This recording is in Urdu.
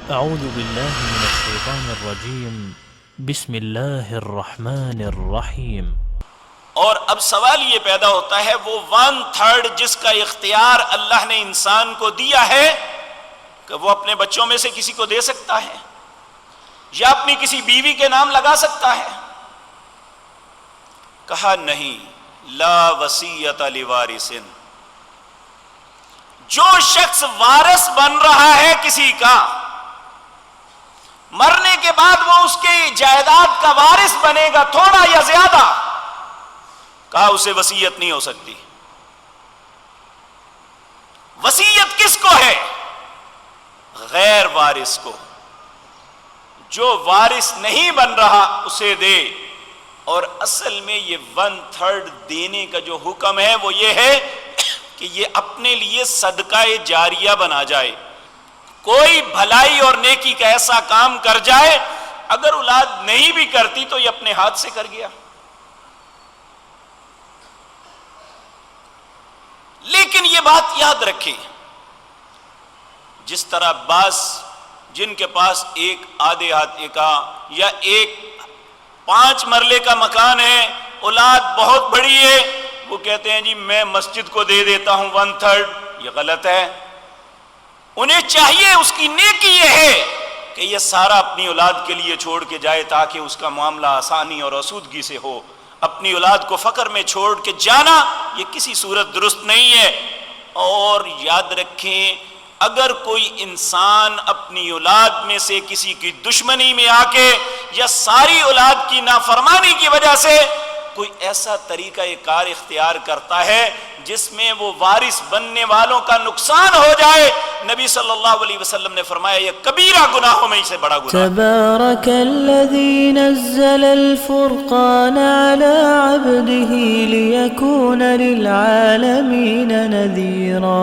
اعوذ باللہ من الشیطان الرجیم بسم اللہ الرحمن الرحیم۔ اور اب سوال یہ پیدا ہوتا ہے وہ 1/3 جس کا اختیار اللہ نے انسان کو دیا ہے کہ وہ اپنے بچوں میں سے کسی کو دے سکتا ہے یا اپنی کسی بیوی کے نام لگا سکتا ہے؟ کہا نہیں، لا وصیت لوارث۔ جو شخص وارث بن رہا ہے کسی کا، مرنے کے بعد وہ اس کی جائیداد کا وارث بنے گا، تھوڑا یا زیادہ، کہا اسے وصیت نہیں ہو سکتی۔ وصیت کس کو ہے؟ غیر وارث کو۔ جو وارث نہیں بن رہا اسے دے۔ اور اصل میں یہ 1/3 دینے کا جو حکم ہے وہ یہ ہے کہ یہ اپنے لیے صدقہ جاریہ بنا جائے۔ کوئی بھلائی اور نیکی کا ایسا کام کر جائے، اگر اولاد نہیں بھی کرتی تو یہ اپنے ہاتھ سے کر گیا۔ لیکن یہ بات یاد رکھیں، جس طرح بعض جن کے پاس ایک آدھے ہاتھ کا یا ایک 5 مرلے کا مکان ہے، اولاد بہت بڑی ہے، وہ کہتے ہیں جی میں مسجد کو دے دیتا ہوں 1/3، یہ غلط ہے۔ انہیں چاہیے، اس کی نیکی یہ ہے کہ یہ سارا اپنی اولاد کے لیے چھوڑ کے جائے تاکہ اس کا معاملہ آسانی اور آسودگی سے ہو۔ اپنی اولاد کو فقر میں چھوڑ کے جانا یہ کسی صورت درست نہیں ہے۔ اور یاد رکھیں، اگر کوئی انسان اپنی اولاد میں سے کسی کی دشمنی میں آ کے یا ساری اولاد کی نافرمانی کی وجہ سے کوئی ایسا طریقہ کار اختیار کرتا ہے جس میں وہ وارث بننے والوں کا نقصان ہو جائے، نبی صلی اللہ علیہ وسلم نے فرمایا یہ کبیرہ گناہوں میں سے بڑا گناہ ہے۔ تبارک الذی نزل الفرقان علی عبده لیکون للعالمین نذیرا۔